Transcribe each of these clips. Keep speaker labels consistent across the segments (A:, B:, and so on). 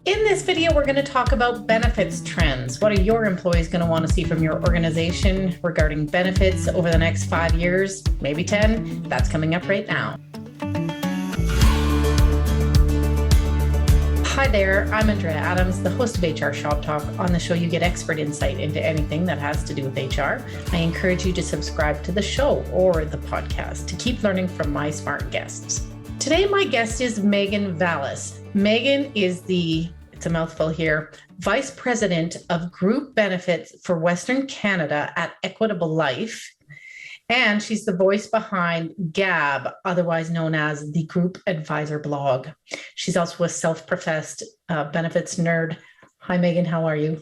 A: In this video, we're going to talk about benefits trends. What are your employees going to want to see from your organization regarding benefits over the next 5 years, maybe 10? That's coming up right now. Hi there, I'm Andrea Adams, the host of HR Shop Talk. On the show, you get expert insight into anything that has to do with HR. I encourage you to subscribe to the show or the podcast to keep learning from my smart guests. Today, my guest is Meghan Vallis. Meghan is it's a mouthful here, Vice President of Group Benefits for Western Canada at Equitable Life. And she's the voice behind GAB, otherwise known as the Group Advisor blog. She's also a self-professed benefits nerd. Hi, Meghan, how are you?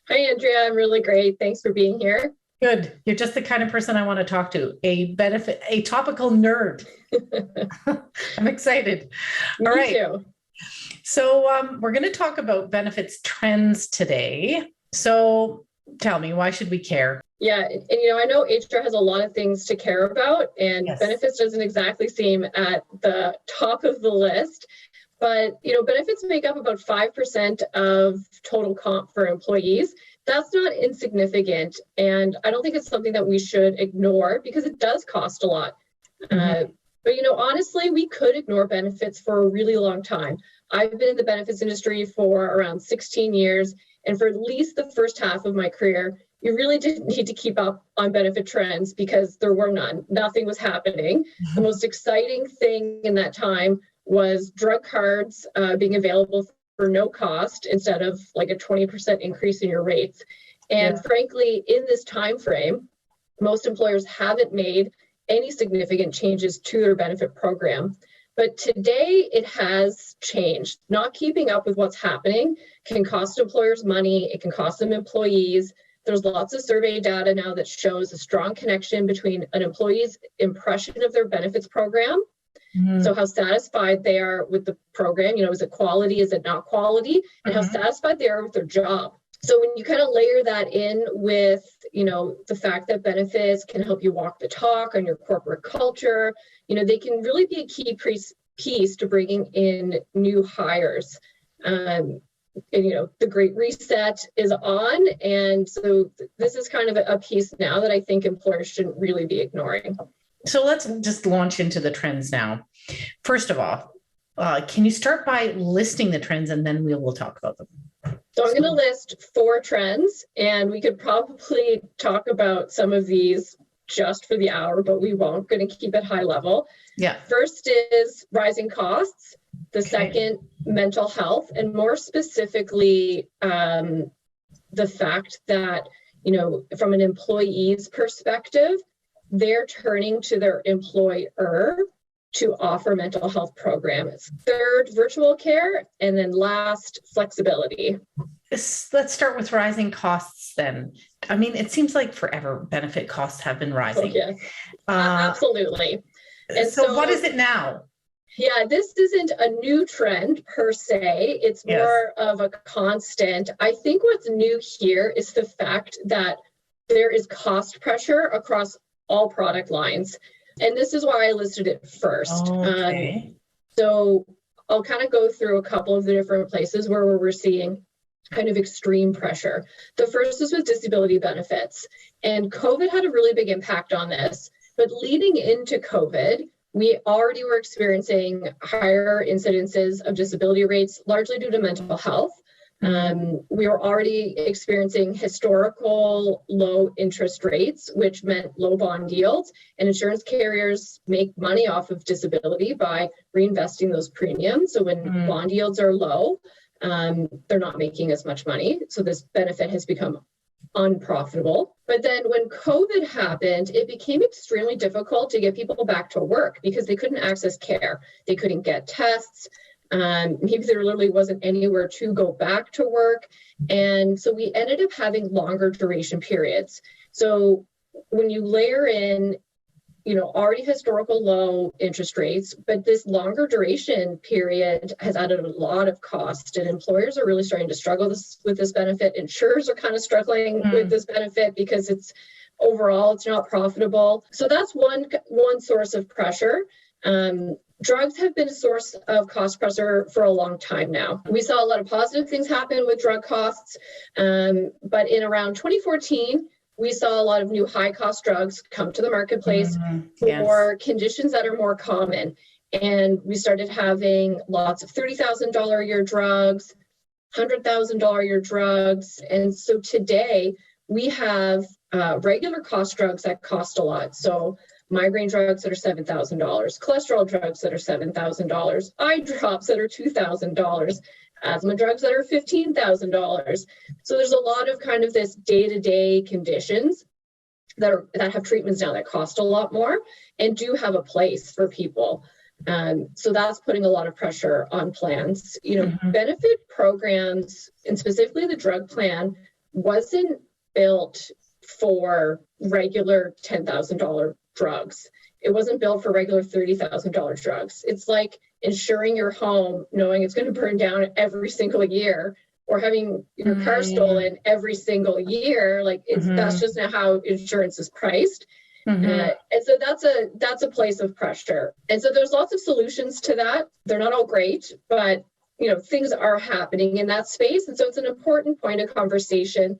B: Hi, Andrea. I'm really great. Thanks for being here.
A: Good. You're just the kind of person I want to talk to, a topical nerd. I'm excited. All right.
B: Me too.
A: So we're going to talk about benefits trends today. So tell me, why should we care?
B: Yeah, and I know HR has a lot of things to care about, and
A: Yes.
B: benefits doesn't exactly seem at the top of the list. But benefits make up about 5% of total comp for employees. That's not insignificant, and I don't think it's something that we should ignore because it does cost a lot.
A: Mm-hmm.
B: But honestly, we could ignore benefits for a really long time. I've been in the benefits industry for around 16 years, and for at least the first half of my career, you really didn't need to keep up on benefit trends because there were none. Nothing was happening. The most exciting thing in that time was drug cards being available for no cost instead of like a 20% increase in your rates. And frankly, in this time frame, most employers haven't made any significant changes to their benefit program. But today it has changed. Not keeping up with what's happening can cost employers money. It can cost them employees. There's lots of survey data now that shows a strong connection between an employee's impression of their benefits program. Mm-hmm. So how satisfied they are with the program, is it quality, is it not quality, and how satisfied they are with their job. So when you kind of layer that in with, the fact that benefits can help you walk the talk on your corporate culture, they can really be a key piece to bringing in new hires. And, the Great Reset is on. And so this is kind of a piece now that I think employers shouldn't really be ignoring.
A: So let's just launch into the trends now. First of all, can you start by listing the trends and then we will talk about them?
B: So I'm going to list 4 trends, and we could probably talk about some of these just for the hour, but we won't. Going to keep it high level.
A: Yeah.
B: First is rising costs. The second, mental health, and more specifically, the fact that, from an employee's perspective, they're turning to their employer to offer mental health programs. Third, virtual care. And then last, flexibility.
A: Let's start with rising costs then. I mean, it seems like forever benefit costs have been rising.
B: Oh, yes, absolutely. And
A: so what is it now?
B: Yeah, this isn't a new trend per se. It's more of a constant. I think what's new here is the fact that there is cost pressure across all product lines. And this is why I listed it first.
A: Okay.
B: So I'll kind of go through a couple of the different places where we're seeing kind of extreme pressure. The first is with disability benefits. And COVID had a really big impact on this. But leading into COVID, we already were experiencing higher incidences of disability rates, largely due to mental health. We were already experiencing historical low interest rates, which meant low bond yields, and insurance carriers make money off of disability by reinvesting those premiums. So when bond yields are low, they're not making as much money. So this benefit has become unprofitable. But then when COVID happened, it became extremely difficult to get people back to work because they couldn't access care. They couldn't get tests. Maybe there literally wasn't anywhere to go back to work. And so we ended up having longer duration periods. So when you layer in, already historical low interest rates, but this longer duration period has added a lot of cost, and employers are really starting to struggle with this benefit. Insurers are kind of struggling with this benefit because it's overall, it's not profitable. So that's one source of pressure. drugs have been a source of cost pressure for a long time now. We saw a lot of positive things happen with drug costs, but in around 2014, we saw a lot of new high-cost drugs come to the marketplace for conditions that are more common. And we started having lots of $30,000 a year drugs, $100,000 a year drugs. And so today we have regular cost drugs that cost a lot. So migraine drugs that are $7,000, cholesterol drugs that are $7,000, eye drops that are $2,000, asthma drugs that are $15,000. So there's a lot of kind of this day-to-day conditions that have treatments now that cost a lot more and do have a place for people. So that's putting a lot of pressure on plans. Benefit programs, and specifically the drug plan, wasn't built for regular $10,000 drugs. It wasn't built for regular $30,000 drugs. It's like insuring your home, knowing it's going to burn down every single year, or having your car stolen every single year. Like that's just not how insurance is priced. And so that's a place of pressure. And so there's lots of solutions to that. They're not all great, but things are happening in that space. And so it's an important point of conversation.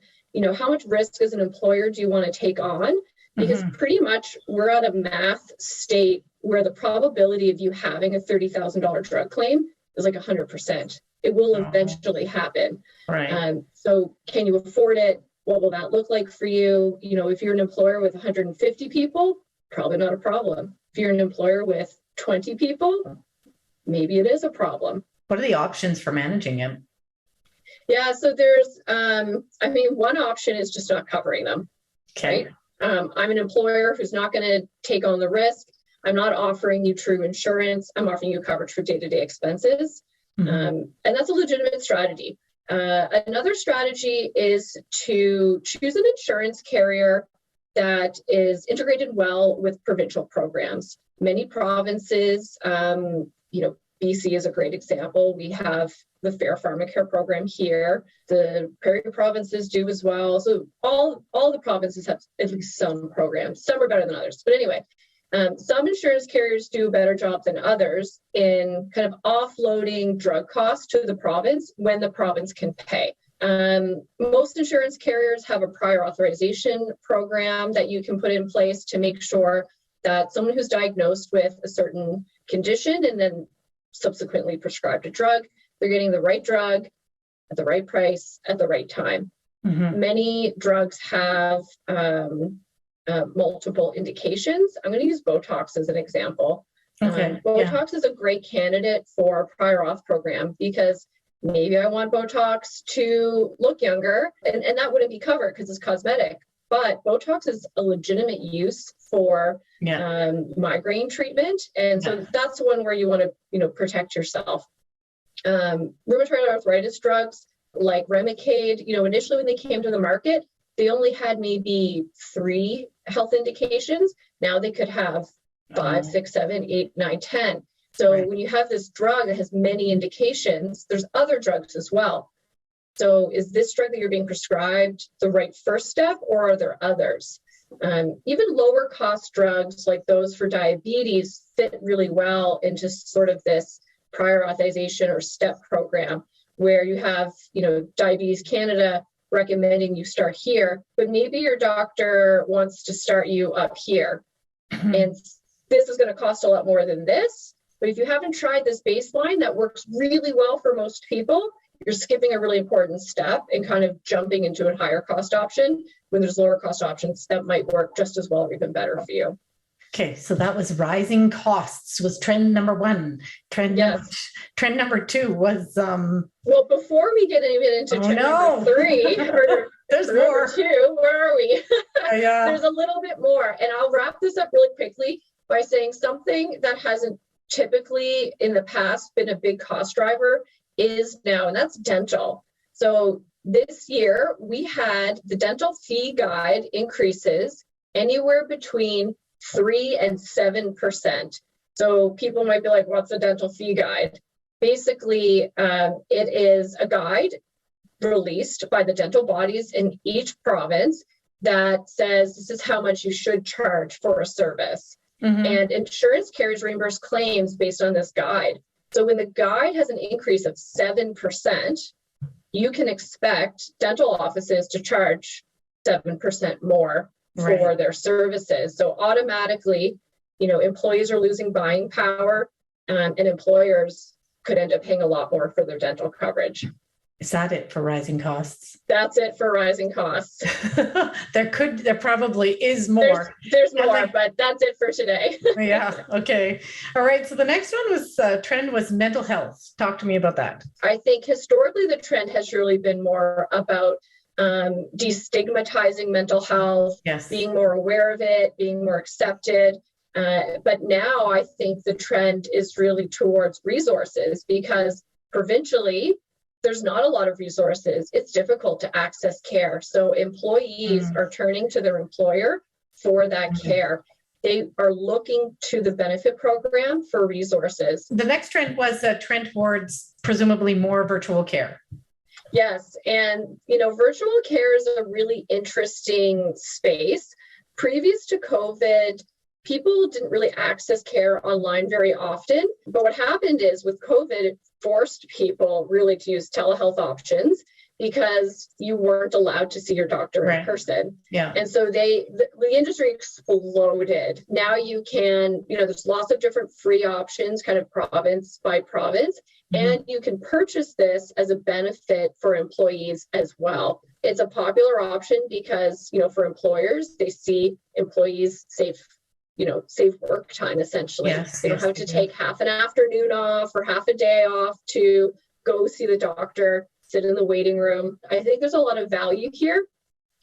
B: How much risk as an employer do you want to take on? Because pretty much we're at a math state where the probability of you having a $30,000 drug claim is like 100%. It will eventually happen.
A: Right.
B: So can you afford it? What will that look like for you? If you're an employer with 150 people, probably not a problem. If you're an employer with 20 people, maybe it is a problem.
A: What are the options for managing it?
B: Yeah, so there's, one option is just not covering them.
A: Okay.
B: Right? I'm an employer who's not going to take on the risk. I'm not offering you true insurance. I'm offering you coverage for day-to-day expenses. And that's a legitimate strategy. Another strategy is to choose an insurance carrier that is integrated well with provincial programs. Many provinces, BC is a great example. We have the Fair Pharmacare program here. The Prairie provinces do as well. So all the provinces have at least some programs. Some are better than others. But anyway, some insurance carriers do a better job than others in kind of offloading drug costs to the province when the province can pay. Most insurance carriers have a prior authorization program that you can put in place to make sure that someone who's diagnosed with a certain condition and then subsequently prescribed a drug, they're getting the right drug at the right price at the right time. Many drugs have multiple indications. I'm going to use Botox as an example. Botox is a great candidate for a prior auth program because maybe I want Botox to look younger, and that wouldn't be covered because it's cosmetic. But Botox is a legitimate use for migraine treatment. And so that's one where you want to, protect yourself. Rheumatoid arthritis drugs like Remicade, initially when they came to the market, they only had maybe 3 health indications. Now they could have 5, 6, 7, 8, 9, 10. So when you have this drug that has many indications, there's other drugs as well. So is this drug that you're being prescribed the right first step, or are there others? Even lower cost drugs like those for diabetes fit really well into sort of this prior authorization or STEP program where you have, Diabetes Canada recommending you start here, but maybe your doctor wants to start you up here. And this is going to cost a lot more than this. But if you haven't tried this baseline that works really well for most people, you're skipping a really important step and kind of jumping into a higher cost option when there's lower cost options that might work just as well or even better for you.
A: Okay, so that was rising costs was trend number 1. Trend number 2 was
B: well, before we get even into trend number 3 or
A: there's more.
B: Number 2, where are we?
A: Yeah.
B: There's a little bit more, and I'll wrap this up really quickly by saying something that hasn't typically in the past been a big cost driver is now, and that's dental. So this year we had the dental fee guide increases anywhere between 3 and 7%. So people might be like, what's a dental fee guide? Basically, it is a guide released by the dental bodies in each province that says this is how much you should charge for a service. And insurance carriers reimburse claims based on this guide. So when the guide has an increase of 7%, you can expect dental offices to charge 7% more for their services. So automatically, employees are losing buying power, and employers could end up paying a lot more for their dental coverage.
A: Is that it for rising costs?
B: That's it for rising costs.
A: There probably is more.
B: There's more, but that's it for today.
A: Yeah. Okay. All right. So the next one was trend was mental health. Talk to me about that.
B: I think historically the trend has really been more about destigmatizing mental health, being more aware of it, being more accepted. But now I think the trend is really towards resources, because provincially, there's not a lot of resources. It's difficult to access care. So employees are turning to their employer for that care. They are looking to the benefit program for resources.
A: The next trend was a trend towards presumably more virtual care.
B: Yes. And, virtual care is a really interesting space. Previous to COVID, people didn't really access care online very often. But what happened is with COVID, it forced people really to use telehealth options, because you weren't allowed to see your doctor in person. Yeah. And so the industry exploded. Now you can, there's lots of different free options, kind of province by province, and you can purchase this as a benefit for employees as well. It's a popular option because, for employers, they see employees save work time, essentially. They don't have to take half an afternoon off or half a day off to go see the doctor, sit in the waiting room. I think there's a lot of value here,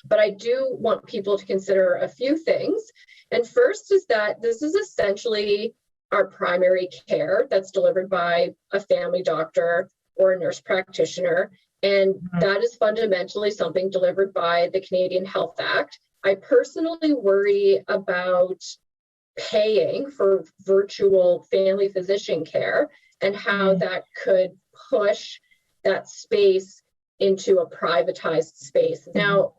B: but I do want people to consider a few things. And first is that this is essentially our primary care that's delivered by a family doctor or a nurse practitioner. And that is fundamentally something delivered by the Canadian Health Act. I personally worry about paying for virtual family physician care and how that could push that space into a privatized space. Now,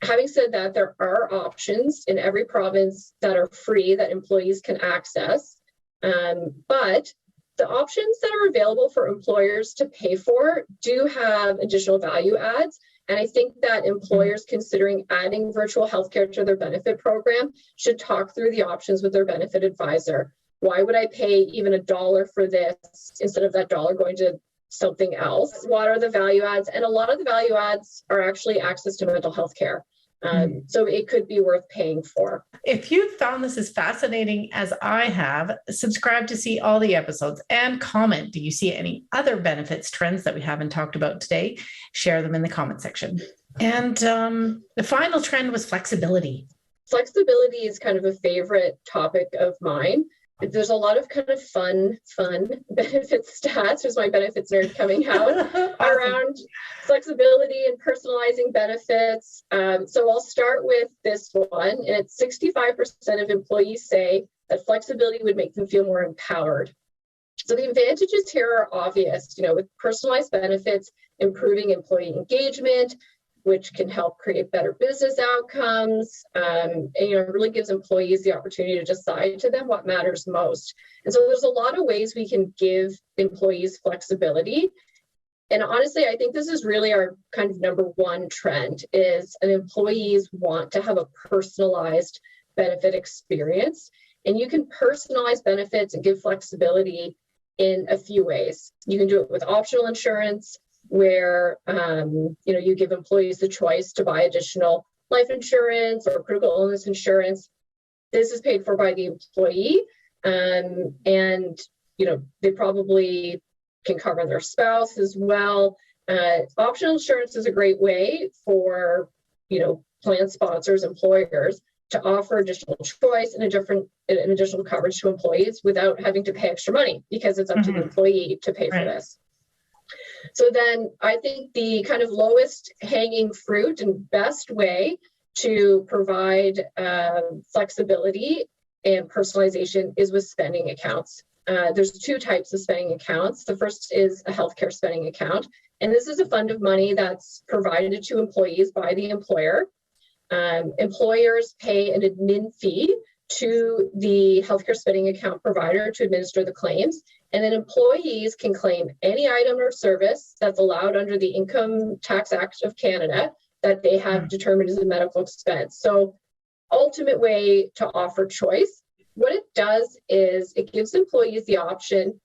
B: having said that, there are options in every province that are free that employees can access, but the options that are available for employers to pay for do have additional value adds. And I think that employers considering adding virtual healthcare to their benefit program should talk through the options with their benefit advisor. Why would I pay even $1 for this instead of that dollar going to something else? What are the value adds? And a lot of the value adds are actually access to mental health care. So it could be worth paying for.
A: If you found this as fascinating as I have, subscribe to see all the episodes and comment. Do you see any other benefits trends that we haven't talked about today? Share them in the comment section. And the final trend was flexibility.
B: Flexibility is kind of a favorite topic of mine. There's a lot of kind of fun benefit stats. There's my benefits nerd coming out around flexibility and personalizing benefits. So I'll start with this one. And it's 65% of employees say that flexibility would make them feel more empowered. So the advantages here are obvious, with personalized benefits, improving employee engagement, which can help create better business outcomes, and it really gives employees the opportunity to decide to them what matters most. And so there's a lot of ways we can give employees flexibility. And honestly, I think this is really our kind of number one trend is an employees want to have a personalized benefit experience. And you can personalize benefits and give flexibility in a few ways. You can do it with optional insurance, where you give employees the choice to buy additional life insurance or critical illness insurance. This is paid for by the employee, and they probably can cover their spouse as well. Optional insurance is a great way for plan sponsors, employers to offer additional choice and additional coverage to employees without having to pay extra money, because it's up to the employee to pay for this. So then I think the kind of lowest hanging fruit and best way to provide flexibility and personalization is with spending accounts. There's two types of spending accounts. The first is a healthcare spending account. And this is a fund of money that's provided to employees by the employer. Employers pay an admin fee to the healthcare spending account provider to administer the claims. And then employees can claim any item or service that's allowed under the Income Tax Act of Canada that they have determined as a medical expense. So ultimate way to offer choice. What it does is it gives employees the option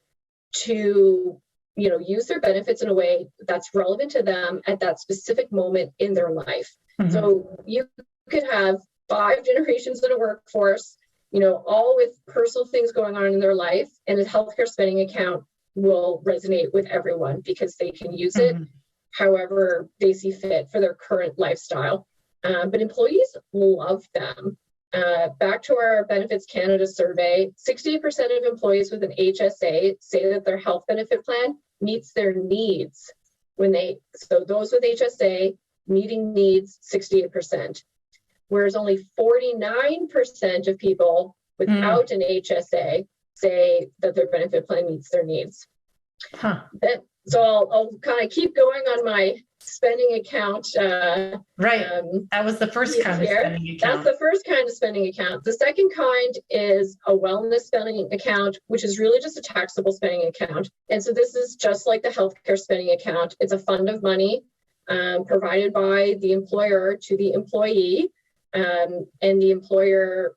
B: to use their benefits in a way that's relevant to them at that specific moment in their life. Mm-hmm. So you could have 5 generations in a workforce, all with personal things going on in their life, and a healthcare spending account will resonate with everyone because they can use it however they see fit for their current lifestyle. But employees love them. Back to our Benefits Canada survey, 68% of employees with an HSA say that their health benefit plan meets their needs. So those with HSA meeting needs, 68%. Whereas only 49% of people without an HSA say that their benefit plan meets their needs. So I'll kind of keep going on my spending account.
A: Right. That was the first kind of spending account.
B: That's the first kind of spending account. The second kind is a wellness spending account, which is really just a taxable spending account. And so this is just like the healthcare spending account. It's a fund of money provided by the employer to the employee, and the employer,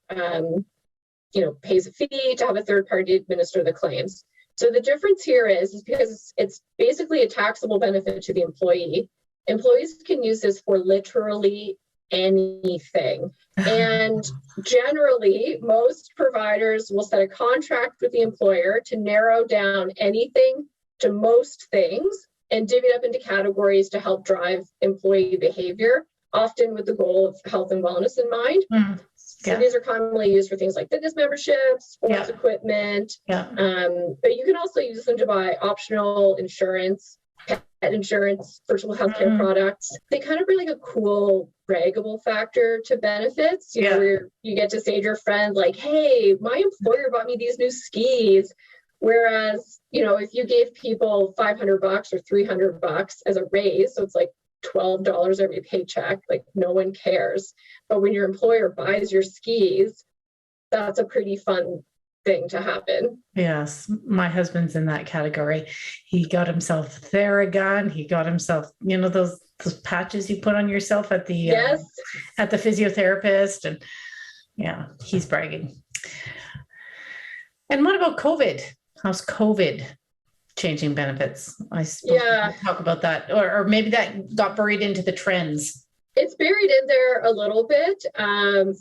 B: pays a fee to have a third party administer the claims. So the difference here is because it's basically a taxable benefit to the employee. Employees can use this for literally anything. And generally, most providers will set a contract with the employer to narrow down anything to most things and divvy it up into categories to help drive employee behavior, often with the goal of health and wellness in mind. So these are commonly used for things like fitness memberships, sports equipment, but you can also use them to buy optional insurance, pet insurance, virtual healthcare products. They kind of bring like a cool braggable factor to benefits, where you get to say to your friend, like, hey, my employer bought me these new skis. Whereas, if you gave people $500 or $300 as a raise, so it's like $12 every paycheck, like no one cares. But when your employer buys your skis, that's a pretty fun thing to happen.
A: Yes, my husband's in that category. He got himself Theragun. He got himself, those patches you put on yourself at the at the physiotherapist, and he's bragging. And what about COVID? How's COVID changing benefits? I suppose we can talk about that, or maybe that got buried into the trends.
B: It's buried in there a little bit,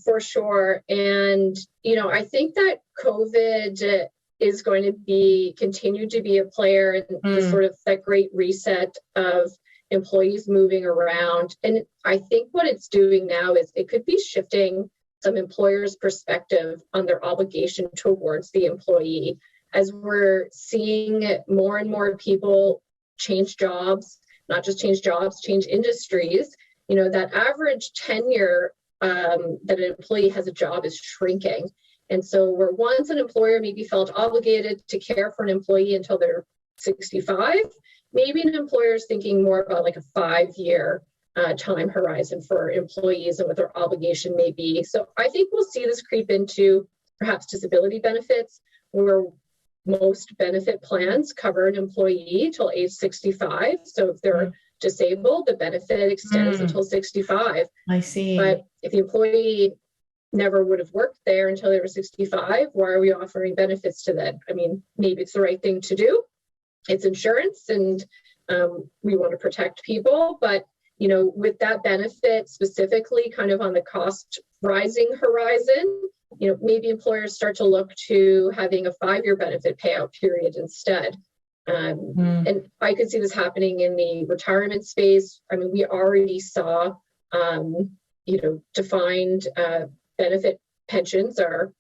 B: for sure. And, I think that COVID is going to continue to be a player in the sort of that great reset of employees moving around. And I think what it's doing now is it could be shifting some employers' perspective on their obligation towards the employee, as we're seeing more and more people change jobs, not just change jobs, change industries. That average tenure that an employee has a job is shrinking. And so where once an employer maybe felt obligated to care for an employee until they're 65, maybe an employer is thinking more about like a 5-year time horizon for employees and what their obligation may be. So I think we'll see this creep into perhaps disability benefits, where most benefit plans cover an employee till age 65. So if they're disabled, the benefit extends until 65.
A: I see.
B: But if the employee never would have worked there until they were 65, why are we offering benefits to them? I mean, maybe it's the right thing to do. It's insurance, and we want to protect people. But, with that benefit specifically kind of on the cost rising horizon, maybe employers start to look to having a 5-year benefit payout period instead. And I could see this happening in the retirement space. I mean, we already saw, defined benefit pensions are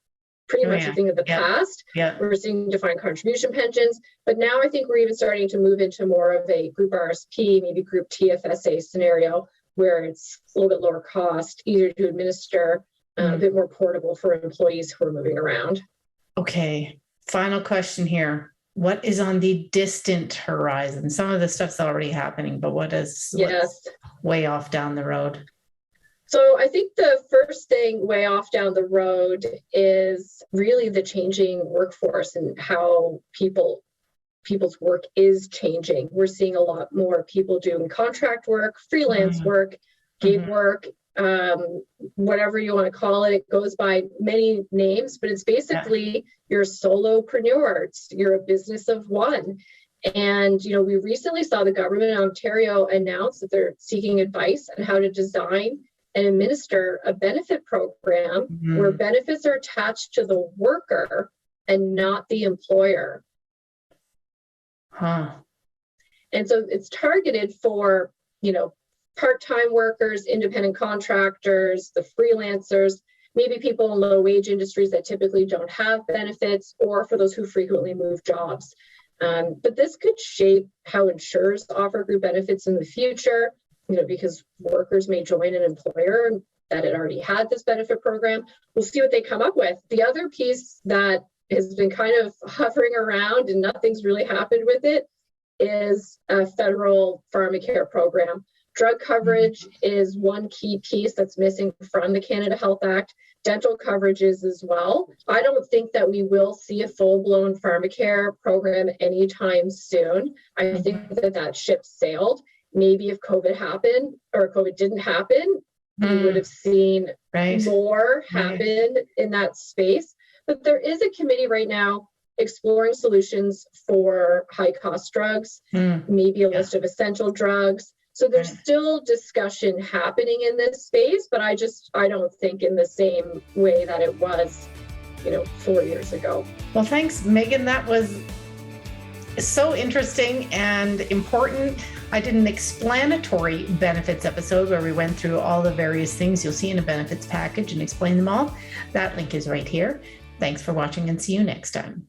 B: pretty much a thing of the past. We're seeing defined contribution pensions, but now I think we're even starting to move into more of a group RSP, maybe group TFSA scenario, where it's a little bit lower cost, easier to administer, a bit more portable for employees who are moving around.
A: Okay. Final question here. What is on the distant horizon? Some of the stuff's already happening, but what's way off down the road?
B: So I think the first thing way off down the road is really the changing workforce and how people's work is changing. We're seeing a lot more people doing contract work, freelance work, gig work, whatever you want to call it. It goes by many names, but it's basically you're a solopreneur. You're a business of one. And, we recently saw the government in Ontario announce that they're seeking advice on how to design and administer a benefit program where benefits are attached to the worker and not the employer. And so it's targeted for, part-time workers, independent contractors, the freelancers, maybe people in low-wage industries that typically don't have benefits, or for those who frequently move jobs. But this could shape how insurers offer group benefits in the future, because workers may join an employer that had already had this benefit program. We'll see what they come up with. The other piece that has been kind of hovering around and nothing's really happened with it is a federal pharmacare program. Drug coverage is one key piece that's missing from the Canada Health Act. Dental coverage is as well. I don't think that we will see a full-blown pharmacare program anytime soon. I think that ship sailed. Maybe if COVID happened or COVID didn't happen, we would have seen more happen in that space. But there is a committee right now exploring solutions for high-cost drugs, maybe a list of essential drugs. So there's still discussion happening in this space, but I don't think in the same way that it was, 4 years ago.
A: Well, thanks, Meghan. That was so interesting and important. I did an explanatory benefits episode where we went through all the various things you'll see in a benefits package and explain them all. That link is right here. Thanks for watching and see you next time.